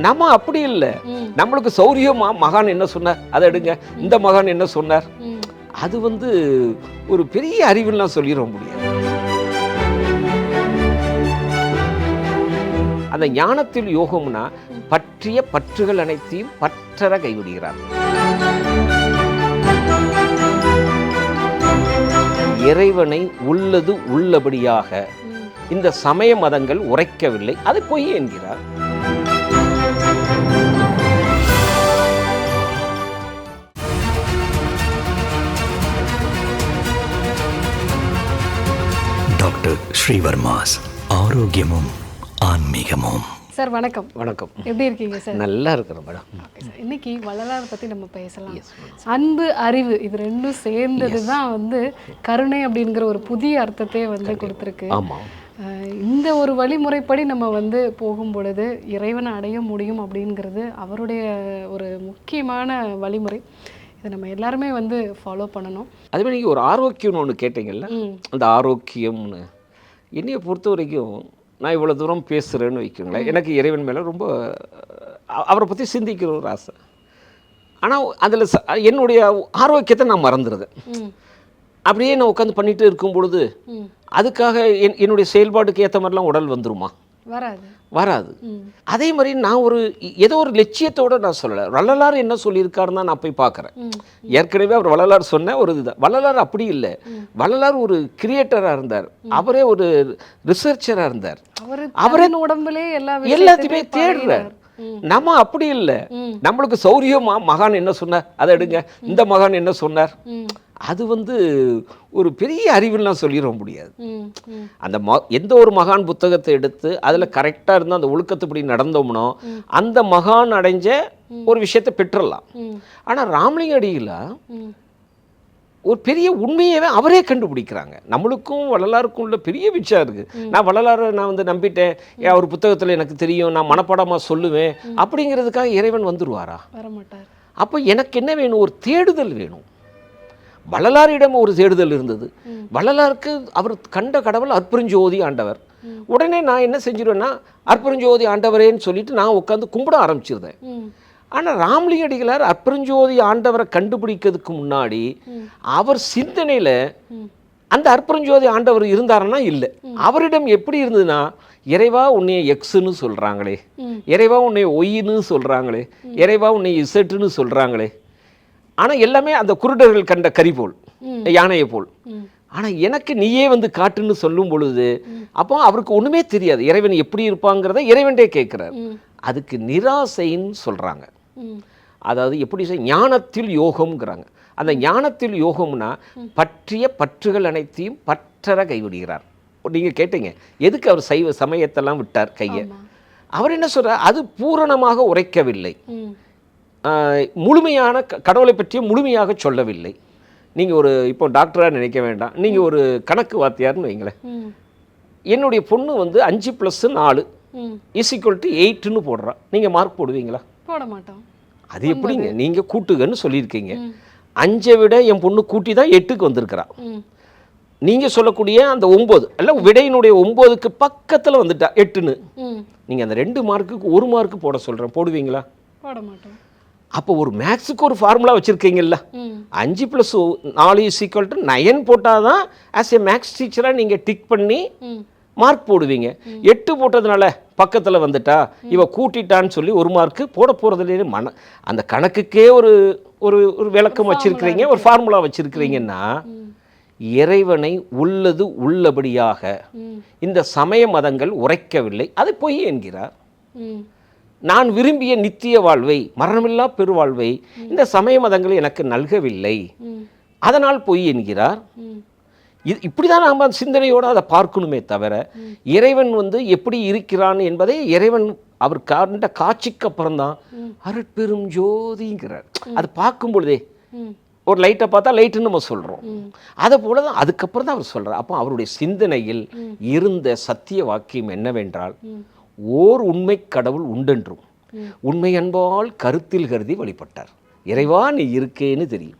நம்ம அப்படி இல்லை. நம்மளுக்கு சௌரியமா மகான் என்ன சொன்னார் அதை எடுங்க, இந்த மகான் என்ன சொன்னார், அது ஒரு பெரிய அறிவுலாம் சொல்லிட முடியாது. அந்த ஞானத்தில் யோகம்னா பற்றிய பற்றுகள் அனைத்தையும் பற்றற கைவிடுகிறார். இறைவனை உள்ளது உள்ளபடியாக இந்த சமய மதங்கள் உரைக்கவில்லை, அது பொய் என்கிறார். டாக்டர் ஸ்ரீவர்மாஸ் ஆரோக்கியமும் ஆன்மீகமும். சார் வணக்கம். வணக்கம். எப்படி இருக்கீங்க சார்? நல்லா இருக்கிறேன் மேடம். இன்னைக்கு வள்ளலார் பற்றி நம்ம பேசலாம். அன்பு அறிவு இது ரெண்டும் சேர்ந்தது தான் கருணை அப்படிங்கிற ஒரு புதிய அர்த்தத்தை கொடுத்துருக்கு. ஆமாம். இந்த ஒரு வழிமுறைப்படி நம்ம போகும் பொழுது இறைவனை அடைய முடியும் அப்படிங்கிறது அவருடைய ஒரு முக்கியமான வழிமுறை. இதை நம்ம எல்லாருமே ஃபாலோ பண்ணணும். அதுமாதிரி நீங்கள் ஒரு ஆரோக்கியம்னு ஒன்று கேட்டீங்கல்ல, அந்த ஆரோக்கியம்னு என்னையை பொறுத்த வரைக்கும் நான் இவ்வளோ தூரம் பேசுகிறேன்னு வைக்குங்களேன், எனக்கு இறைவன் மேலே ரொம்ப அவரை பற்றி சிந்திக்கிற ஒரு ஆசை. ஆனால் அதில் என்னுடைய ஆரோக்கியத்தை நான் மறந்துடுறேன். அப்படியே நான் உட்காந்து பண்ணிட்டு இருக்கும் பொழுது அதுக்காக என்னுடைய செயல்பாட்டுக்கு ஏற்ற மாதிரிலாம் உடல் வந்துருமா? வராது. அதே மாதிரி நான் ஏதோ ஒரு லட்சியத்தோடு நான் சொல்லலை. வள்ளலார் என்ன சொல்லியிருக்காருன்னு தான் நான் போய் பார்க்குறேன். ஏற்கனவே அவர் வள்ளலார் சொன்ன ஒரு இதுதான். வள்ளலார் அப்படி இல்லை. வள்ளலார் ஒரு கிரியேட்டராக இருந்தார், அவரே ஒரு ரிசர்ச்சராக இருந்தார், அவரே உடம்புலே எல்லாத்தையுமே தேடுறார். நம்ம அப்படி இல்லை. நம்மளுக்கு சௌரியமா மகான் என்ன சொன்னார் அதை எடுங்க, இந்த மகான் என்ன சொன்னார், அது ஒரு பெரிய அறிவுலாம் சொல்லிட முடியாது. அந்த எந்த ஒரு மகான் புத்தகத்தை எடுத்து அதில் கரெக்டாக இருந்தால் அந்த ஒழுக்கத்துப்படி நடந்தோம்னோ அந்த மகான் அடைஞ்ச ஒரு விஷயத்தை பெற்றுடலாம். ஆனால் ராமலிங்க அடிகளா ஒரு பெரிய உண்மையவே அவரே கண்டுபிடிக்கிறாங்க. நம்மளுக்கும் வள்ளலாருக்கும் உள்ள பெரிய விஷயம் இருக்குது. நான் வள்ளலாரை நான் நம்பிட்டேன், அவர் புத்தகத்தில் எனக்கு தெரியும், நான் மனப்பாடமாக சொல்லுவேன் அப்படிங்கிறதுக்காக இறைவன் வந்துடுவாரா? வரமாட்டார். அப்போ எனக்கு என்ன வேணும்? ஒரு தேடுதல் வேணும். வள்ளலாரிடம் ஒரு தேடுதல் இருந்தது. வள்ளலாருக்கு அவர் கண்ட கடவுள் அற்புறஞ்சோதி ஆண்டவர். உடனே நான் என்ன செஞ்சிருவேன்னா அற்புறஞ்சோதி ஆண்டவரேன்னு சொல்லிட்டு நான் உட்காந்து கும்பிட ஆரம்பிச்சிருந்தேன். ஆனால் ராமலிங்க அடிகளார் அற்புறஞ்சோதி ஆண்டவரை கண்டுபிடிக்கிறதுக்கு முன்னாடி அவர் சிந்தனையில் அந்த அற்புறஞ்சோதி ஆண்டவர் இருந்தாருன்னா இல்லை. அவரிடம் எப்படி இருந்ததுன்னா, இறைவா உன்னைய எக்ஸுன்னு சொல்கிறாங்களே, இறைவா உன்னைய ஒய்ன்னு சொல்கிறாங்களே, இறைவா உன்னை இசட்டுன்னு சொல்கிறாங்களே, ஆனால் எல்லாமே அந்த குருடர்கள் கண்ட கரி போல், யானையை போல். ஆனால் எனக்கு நீயே காட்டுன்னு சொல்லும் பொழுது அப்போ அவருக்கு ஒன்றுமே தெரியாது. இறைவன் எப்படி இருப்பாங்கிறத இறைவன்டே கேட்குறார். அதுக்கு நிராசைன்னு சொல்கிறாங்க. அதாவது எப்படி ஞானத்தில் யோகம்ங்கிறாங்க. அந்த ஞானத்தில் யோகம்னா பற்றிய பற்றுகள் அனைத்தையும் பற்றற கைவிடுகிறார். நீங்கள் கேட்டீங்க எதுக்கு அவர் சைவ சமயத்தெல்லாம் விட்டார் கையை. அவர் என்ன சொல்கிறார்? அது பூரணமாக உரைக்கவில்லை, முழுமையான கடவுளை பற்றிய முழுமையாக சொல்லவில்லை. நீங்கள் இப்போ டாக்டராக நினைக்க வேண்டாம், நீங்கள் ஒரு கணக்கு வாத்தியார்னு வைங்களேன். என்னுடைய பொண்ணு 5+4 = 8ன்னு போடுறா. நீங்கள் மார்க் போடுவீங்களா? போட மாட்டோம். அது எப்படிங்க? நீங்கள் கூட்டுகன்னு சொல்லியிருக்கீங்க. 5 விட என் பொண்ணு கூட்டி தான் 8க்கு வந்திருக்கிறா. நீங்கள் சொல்லக்கூடிய அந்த 9 அல்ல விடையினுடைய 9க்கு பக்கத்தில் வந்துட்டா 8ன்னு. நீங்கள் அந்த 2 மார்க்குக்கு 1 மார்க்கு போட சொல்கிறேன், போடுவீங்களா? போட மாட்டோம். அப்போ ஒரு மேக்ஸுக்கு ஒரு ஃபார்முலா வச்சுருக்கீங்கல்ல, 5+4 = 9 போட்டால் தான் ஆஸ் ஏ மேக்ஸ் டீச்சராக நீங்கள் டிக் பண்ணி மார்க் போடுவீங்க. 8 போட்டதுனால பக்கத்தில் வந்துட்டா இவ கூட்டிட்டான்னு சொல்லி 1 மார்க்கு போட போகிறதுலேயே அந்த கணக்குக்கே ஒரு ஒரு விளக்கம் வச்சுருக்கிறீங்க, ஒரு ஃபார்முலா வச்சுருக்கிறீங்கன்னா, இறைவனை உள்ளது உள்ளபடியாக இந்த சமய மதங்கள் உரைக்கவில்லை, அது பொய் என்கிறார். நான் விரும்பிய நித்திய வாழ்வை, மரணமில்லா பெருவாழ்வை இந்த சமய மதங்கள் எனக்கு நல்கவில்லை, அதனால் பொய் என்கிறார். இப்படிதான் நாம் சிந்தனையோடு அதை பார்க்கணுமே தவிர, இறைவன் எப்படி இருக்கிறான் என்பதை இறைவன் அவர் கண்ட காட்சிக்கு அப்புறம் தான் அருட்பெரும் ஜோதிங்கிறார். அது பார்க்கும் பொழுதே ஒரு லைட்டை பார்த்தா லைட்டுன்னு நம்ம சொல்கிறோம். அதை போல தான் அதுக்கப்புறம் தான் அவர் சொல்கிறார். அப்போ அவருடைய சிந்தனையில் இருந்த சத்திய வாக்கியம் என்னவென்றால், ஓர் உண்மை கடவுள் உண்டென்றும் உண்மை அன்பால் கருத்தில் கருதி வழிபட்டார். இறைவா நீ இருக்கேன்னு தெரியும்,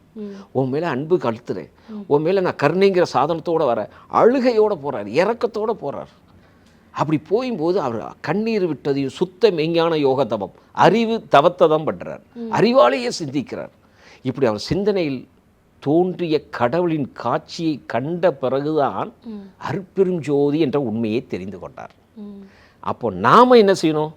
உன் மேலே அன்பு கழுத்துறேன், உன் மேலே நான் கருணைங்கிற சாதனத்தோடு வர அழுகையோடு போகிறார், இறக்கத்தோடு போகிறார். அப்படி போகும்போது அவர் கண்ணீர் விட்டதையும் சுத்த மெய்ஞான யோக தவம், அறிவு தவத்தை தான் பண்ணுறார், அறிவாலேயே சிந்திக்கிறார். இப்படி அவர் சிந்தனையில் தோன்றிய கடவுளின் காட்சியை கண்ட பிறகுதான் அருட்பெரும் ஜோதி என்ற உண்மையை தெரிந்து கொண்டார். அப்போ நாம் என்ன செய்யணும்?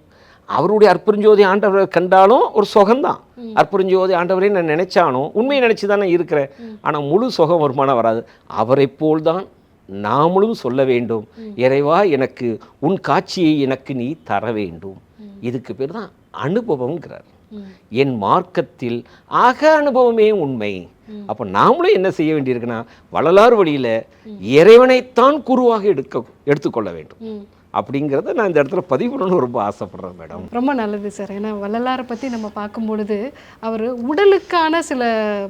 அவருடைய அற்புறஞ்சோதி ஆண்டவரை கண்டாலும் ஒரு சுகம்தான். அற்புறஞ்சோதி ஆண்டவரே நான் நினைச்சாலும் உண்மையை நினச்சி தானே இருக்கிறேன், ஆனால் முழு சுகம் வருமானம் வராது. அவரை போல்தான் நாமளும் சொல்ல வேண்டும், இறைவா எனக்கு உன் காட்சியை எனக்கு நீ தர வேண்டும். இதுக்கு பேர் தான் அனுபவம்ங்கிறார். என் மார்க்கத்தில் ஆக அனுபவமே உண்மை. அப்போ நாமளும் என்ன செய்ய வேண்டியிருக்குன்னா, வள்ளலார் வழியில் இறைவனைத்தான் குருவாக எடுத்துக்கொள்ள வேண்டும். அப்படிங்கிறத நான் இந்த இடத்துல பதிவு பண்ணணும்னு ரொம்ப ஆசைப்படுறேன் மேடம். ரொம்ப நல்லது சார். ஏன்னா வள்ளலாரை பற்றி நம்ம பார்க்கும்பொழுது அவர் உடலுக்கான சில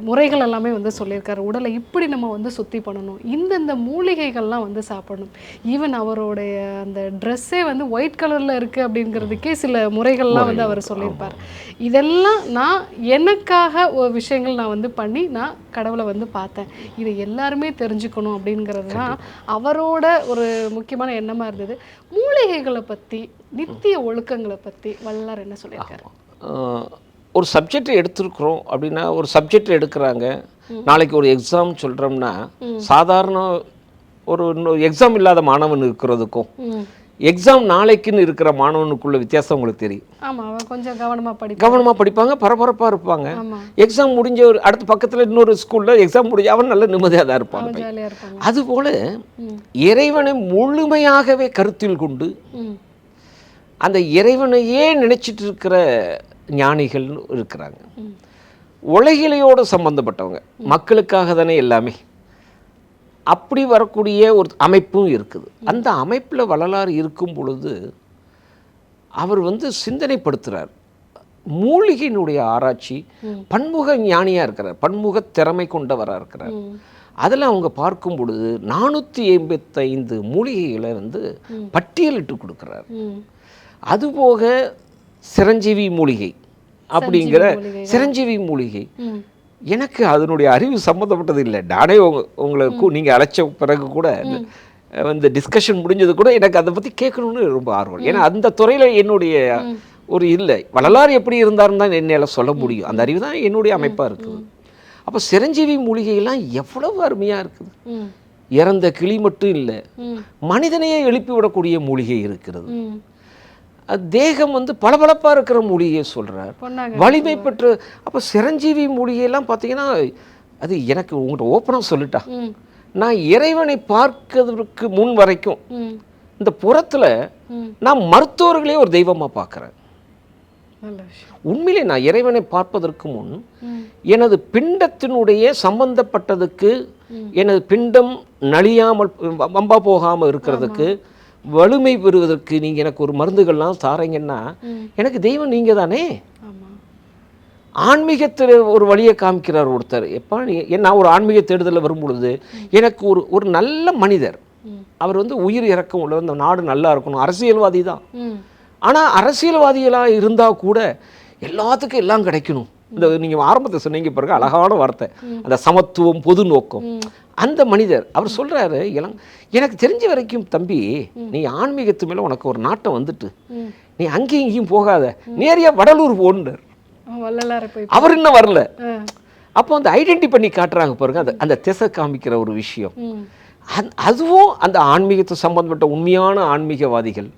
முறைகள் எல்லாமே வந்து சொல்லியிருக்காரு. உடலை இப்படி நம்ம வந்து சுத்தி பண்ணணும், இந்தந்த மூலிகைகள்லாம் வந்து சாப்பிடணும். ஈவன் அவருடைய அந்த ட்ரெஸ்ஸே வந்து ஒயிட் கலரில் இருக்குது அப்படிங்கிறதுக்கே சில முறைகள்லாம் வந்து அவர் சொல்லியிருப்பார். இதெல்லாம் நான் எனக்காக ஒரு விஷயங்கள் நான் வந்து பண்ணி நான் கடவுளை வந்து பார்த்தேன், இதை எல்லாருமே தெரிஞ்சுக்கணும் அப்படிங்கிறது தான் அவரோட ஒரு முக்கியமான எண்ணமாக இருந்தது. மூலிகைகளை பற்றி, நித்திய ஒழுக்கங்களை பற்றி வள்ளலார் என்ன சொல்லியிருக்காரு? ஒரு சப்ஜெக்ட் எடுத்துருக்குறோம் அப்படின்னா, ஒரு சப்ஜெக்ட் எடுக்கிறாங்க, நாளைக்கு ஒரு எக்ஸாம் சொல்கிறோம்னா, சாதாரண ஒரு எக்ஸாம் இல்லாத மாணவன் இருக்கிறதுக்கும் எக்ஸாம் நாளைக்குன்னு இருக்கிற மாணவனுக்குள்ள வித்தியாசம் உங்களுக்கு தெரியும். ஆமாம், அவன் கொஞ்சம் கவனமாக படிப்பாங்க, பரபரப்பாக இருப்பாங்க. எக்ஸாம் முடிஞ்ச ஒரு அடுத்த பக்கத்தில் இன்னொரு ஸ்கூலில் எக்ஸாம் முடிஞ்ச அவன் நல்ல நிம்மதியாக தான் இருப்பான். அதுபோல் இறைவனை முழுமையாகவே கருத்தில் கொண்டு அந்த இறைவனையே நினைச்சிட்டு இருக்கிற ஞானிகள் இருக்கிறாங்க. உலகிலையோடு சம்பந்தப்பட்டவங்க, மக்களுக்காக தானே எல்லாமே. அப்படி வரக்கூடிய ஒரு அமைப்பும் இருக்குது. அந்த அமைப்பில் வள்ளலார் இருக்கும் பொழுது அவர் வந்து சிந்தனைப்படுத்துகிறார். மூலிகையினுடைய ஆராய்ச்சி, பன்முக ஞானியாக இருக்கிறார், பன்முக திறமை கொண்டவராக இருக்கிறார். அதில் அவங்க பார்க்கும் பொழுது 485 மூலிகைகளை வந்து பட்டியலிட்டு கொடுக்குறார். அதுபோக சிரஞ்சீவி மூலிகை அப்படிங்கிற சிரஞ்சீவி மூலிகை எனக்கு அதனுடைய அறிவு சம்மந்தப்பட்டது இல்லை. நானே உங்களுக்கு நீங்கள் அழைச்ச பிறகு கூட இந்த டிஸ்கஷன் முடிஞ்சது கூட எனக்கு அதை பற்றி கேட்கணும்னு ரொம்ப ஆர்வம். ஏன்னா அந்த துறையில் என்னுடைய ஒரு இல்லை, வள்ளலார் எப்படி இருந்தாருன்னு தான் என்னால் சொல்ல முடியும். அந்த அறிவு தான் என்னுடைய அமைப்பாக இருக்குது. அப்போ சிரஞ்சீவி மூலிகையெல்லாம் எவ்வளவு அருமையாக இருக்குது. இறந்த கிளி மட்டும் இல்லை, மனிதனையே எழுப்பி விடக்கூடிய மூலிகை இருக்கிறது. தேகம் வந்து பளபளப்பாக இருக்கிற மூலிகையை சொல்கிறார், வலிமை பெற்று. அப்போ சிரஞ்சீவி மூலிகையெல்லாம் பார்த்தீங்கன்னா, அது எனக்கு உங்கள்கிட்ட ஓப்பனாக சொல்லிட்டா, நான் இறைவனை பார்க்கறதுக்கு முன் வரைக்கும் இந்த புறத்தில் நான் மருத்துவர்களே ஒரு தெய்வமாக பார்க்குறேன். உண்மையிலே நான் இறைவனை பார்ப்பதற்கு முன் எனது பிண்டத்தினுடைய சம்பந்தப்பட்டதுக்கு, எனது பிண்டம் நலியாமல் வம்பா போகாமல் இருக்கிறதுக்கு, வலிமை பெறுவதற்கு நீங்கள் எனக்கு ஒரு மருந்துகள்லாம் தாரீங்கன்னா எனக்கு தெய்வம் நீங்கள் தானே. ஆன்மீகத்தில் ஒரு வழியை காமிக்கிறார் ஒருத்தர். எப்போ நான் ஒரு ஆன்மீக தேடுதலில் வரும் பொழுது எனக்கு ஒரு நல்ல மனிதர், அவர் வந்து உயிர் இறக்கம் உள்ள, இந்த நாடு நல்லா இருக்கணும், அரசியல்வாதி தான். ஆனால் அரசியல்வாதிகளாக இருந்தால் கூட எல்லாத்துக்கும் எல்லாம் கிடைக்கணும். இந்த நீங்கள் ஆரம்பத்தை சொன்னீங்க பிறகு அழகான வார்த்தை, அந்த சமத்துவம், பொது நோக்கம். அந்த மனிதர் அவர் சொல்கிறாரு, எனக்கு தெரிஞ்ச வரைக்கும் தம்பி, நீ ஆன்மீகத்து மேலே உனக்கு ஒரு நாட்டம் வந்துட்டு நீ அங்கேயும் இங்கேயும் போகாத, நேரியாக வடலூர் போன்றார். அவர் இன்னும் வரல. அப்போ அந்த ஐடென்டி பண்ணி காட்டுறாங்க பாருங்க, அந்த திசை காமிக்கிற ஒரு விஷயம். அதுவும் அந்த ஆன்மீகத்தை சம்பந்தப்பட்ட உண்மையான ஆன்மீகவாதிகள்,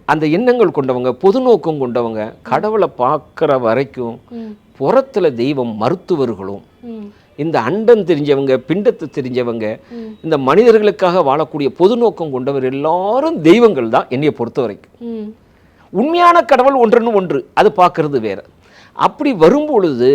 அந்த எண்ணங்கள் கொண்டவங்க, பொது நோக்கம் கொண்டவங்க, கடவுளை பார்க்குற வரைக்கும் புறத்தில் தெய்வம் மருத்துவர்களும், இந்த அண்டம் தெரிஞ்சவங்க, பிண்டத்தை தெரிஞ்சவங்க, இந்த மனிதர்களுக்காக வாழக்கூடிய பொது நோக்கம் கொண்டவர் எல்லாரும் தெய்வங்கள் தான் என்னைய பொறுத்த வரைக்கும். உண்மையான கடவுள் ஒன்றுன்னு ஒன்று, அது பார்க்கறது வேற. அப்படி வரும்பொழுது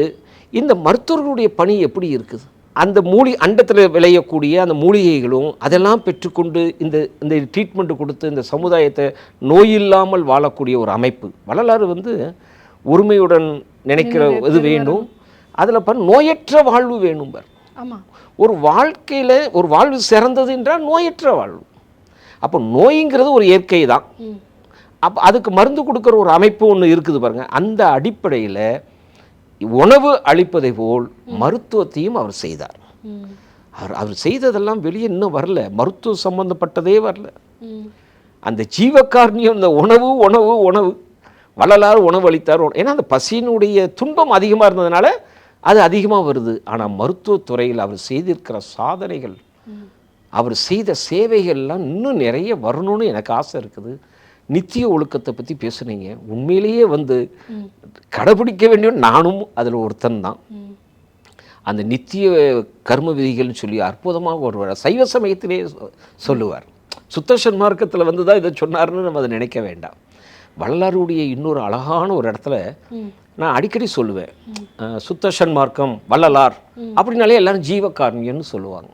இந்த மருத்துவர்களுடைய பணி எப்படி இருக்குது? அந்த அண்டத்தில் விளையக்கூடிய அந்த மூலிகைகளும் அதெல்லாம் பெற்றுக்கொண்டு இந்த ட்ரீட்மெண்ட் கொடுத்து இந்த சமுதாயத்தை நோயில்லாமல் வாழக்கூடிய ஒரு அமைப்பு. வள்ளலார் வந்து ஒருமையுடன் நினைக்கிற இது வேணும், அதில் நோயற்ற வாழ்வு வேணும். ஒரு வாழ்க்கையில் ஒரு வாழ்வு சிறந்தது என்றால் நோயற்ற வாழ்வு. அப்போ நோய்ங்கிறது ஒரு இயற்கை தான். அப்போ அதுக்கு மருந்து கொடுக்குற ஒரு அமைப்பு ஒன்று இருக்குது பாருங்க. அந்த அடிப்படையில் உணவு அளிப்பதை போல் மருத்துவத்தையும் அவர் செய்தார். அவர் செய்ததெல்லாம் வெளியே இன்னும் வரல, மருத்துவ சம்பந்தப்பட்டதே வரல. அந்த ஜீவகாருண்யம், இந்த உணவு உணவு உணவு வள்ளலார் உணவு அளித்தார். ஏன்னா அந்த பசியினுடைய துன்பம் அதிகமாக இருந்ததுனால அது அதிகமாக வருது. ஆனால் மருத்துவத்துறையில் அவர் செய்திருக்கிற சாதனைகள், அவர் செய்த சேவைகள்லாம் இன்னும் நிறைய வரணும்னு எனக்கு ஆசை இருக்குது. நித்திய ஒழுக்கத்தை பற்றி பேசுனீங்க. உண்மையிலேயே கடைபிடிக்க வேண்டிய நானும் அதில் ஒருத்தன் தான். அந்த நித்திய கர்ம விதிகள்னு சொல்லி அற்புதமாக ஒரு சைவ சமயத்திலே சொல்லுவார். சுத்த சன்மார்க்கத்தில் தான் இதை சொன்னார்னு நம்ம அதை நினைக்க வேண்டாம். வள்ளலாருடைய இன்னொரு அழகான ஒரு இடத்துல நான் அடிக்கடி சொல்லுவேன், சுத்த சன்மார்க்கம் வள்ளலார் அப்படின்னாலே எல்லாரும் ஜீவகாருண்யம்னு சொல்லுவாங்க.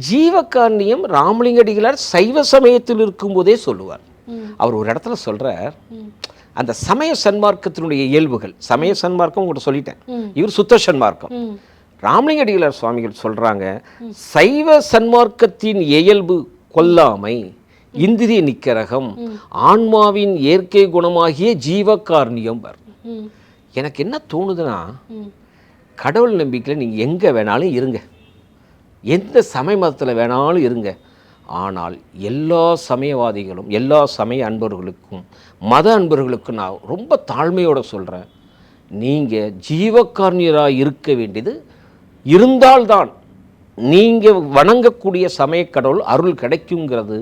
ஜீவகாருண்யம் ராமலிங்க அடிகளார் சைவ சமயத்தில் இருக்கும்போதே சொல்லுவார். அவர் ஒரு இடத்துல சொல்கிறார், அந்த சமய சன்மார்க்கத்தினுடைய இயல்புகள், சமய சன்மார்க்கம் உங்கள்கிட்ட சொல்லிட்டேன், இவர் சுத்த சன்மார்க்கம். ராமலிங்க அடிகளார் சுவாமிகள் சொல்கிறாங்க, சைவ சன்மார்க்கத்தின் இயல்பு கொல்லாமை, இந்திரிய நிக்கரகம், ஆன்மாவின் இயற்கை குணமாகிய ஜீவகாருண்யம். எனக்கு என்ன தோணுதுன்னா, கடவுள் நம்பிக்கையில் நீங்கள் எங்கே வேணாலும் இருங்க, எந்த சமய மதத்தில் வேணாலும் இருங்க, ஆனால் எல்லா சமயவாதிகளும் எல்லா சமய அன்பர்களுக்கும் மத அன்பர்களுக்கும் நான் ரொம்ப தாழ்மையோடு சொல்கிறேன், நீங்கள் ஜீவகாருண்யராக இருக்க வேண்டியது இருந்தால்தான் நீங்கள் வணங்கக்கூடிய சமய கடவுள் அருள் கிடைக்குங்கிறது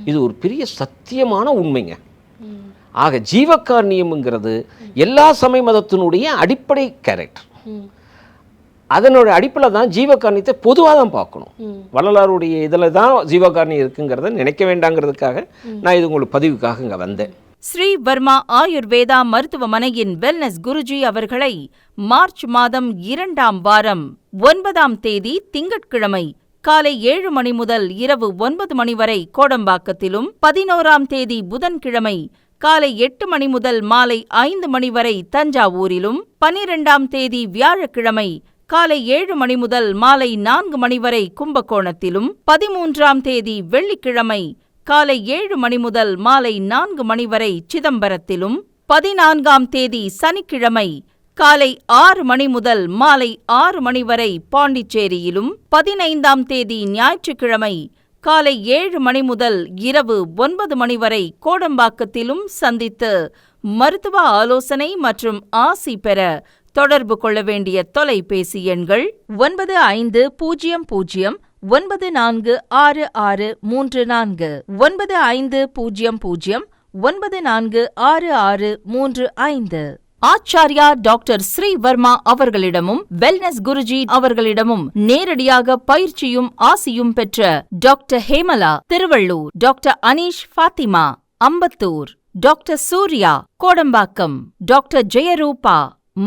இது ஒரு பெரிய சத்தியமான உண்மைங்க. ஆக ஜீவகாருண்யம்ங்கிறது எல்லா சமய மதத்தினுடைய அடிப்படை கேரக்டர். அதனோட அடிப்படையில் தான் ஜீவகாருண்யத்தை பொதுவாக தான் பார்க்கணும். வள்ளலாருடைய இதில் தான் ஜீவகாருண்யம் இருக்குங்கிறத நினைக்க வேண்டாங்கிறதுக்காக நான் இது உங்களுக்கு பதிவுக்காக இங்கே வந்தேன். ஸ்ரீ வர்மா ஆயுர்வேதா மருத்துவமனையின் வெல்னஸ் குருஜி அவர்களை மார்ச் மாதம் 2ஆம் வாரம் 9ஆம் தேதி திங்கட்கிழமை காலை 7 மணி முதல் இரவு 9 மணி வரை கோடம்பாக்கத்திலும், 11ஆம் தேதி புதன்கிழமை காலை 8 மணி முதல் மாலை 5 மணி வரை தஞ்சாவூரிலும், 12ஆம் தேதி வியாழக்கிழமை காலை 7 மணி முதல் மாலை 4 மணி வரை கும்பகோணத்திலும், 13ஆம் தேதி வெள்ளிக்கிழமை காலை 7 மணி முதல் மாலை 4 மணி வரை சிதம்பரத்திலும், 14ஆம் தேதி சனிக்கிழமை காலை 6 மணி முதல் மாலை 6 மணி வரை பாண்டிச்சேரியிலும், 15ஆம் தேதி ஞாயிற்றுக்கிழமை காலை 7 மணி முதல் இரவு 9 மணி வரை கோடம்பாக்கத்திலும் சந்தித்து மருத்துவ ஆலோசனை மற்றும் ஆசி பெற தொடர்பு கொள்ள வேண்டிய தொலைபேசி எண்கள் 9500946634 9500946635. ஆச்சார்யா டாக்டர் ஸ்ரீ வர்மா அவர்களிடமும் வெல்னஸ் குருஜி அவர்களிடமும் நேரடியாக பயிற்சியும் ஆசியும் பெற்ற doctor Hemala Thiruvallur, doctor Aneesh Fathima Ambattur, doctor Surya Kodambakkam, doctor Jeyarooba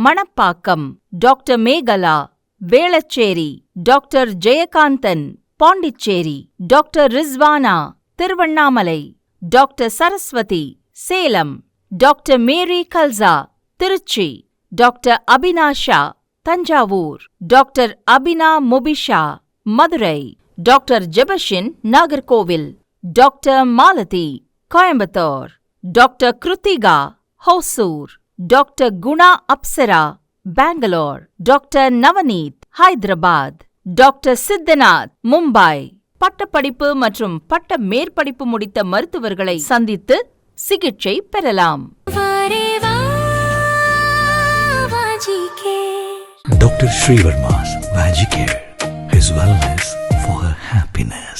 Manappakkam, doctor Megala Velachery, doctor Jayakanthan Pondicherry, doctor Rizwana Tiruvannamalai, doctor Saraswathi Salem, doctor Mary Kalsa Trichy, doctor Abinasha Thanjavur, doctor Abina Mubisha Madurai, doctor Jebashin Nagercoil, doctor Malathi Coimbatore, doctor Kiruthika Hosur, doctor Guna Apsara Bangalore, doctor Navneeth Hyderabad, doctor Siddhanath Mumbai. பட்டப்படிப்பு மற்றும் பட்ட மேற்படிப்பு முடித்த மருத்துவர்களை சந்தித்து சிகிச்சை பெறலாம். Dr. Sri Varma's Vajicare, his wellness for her happiness.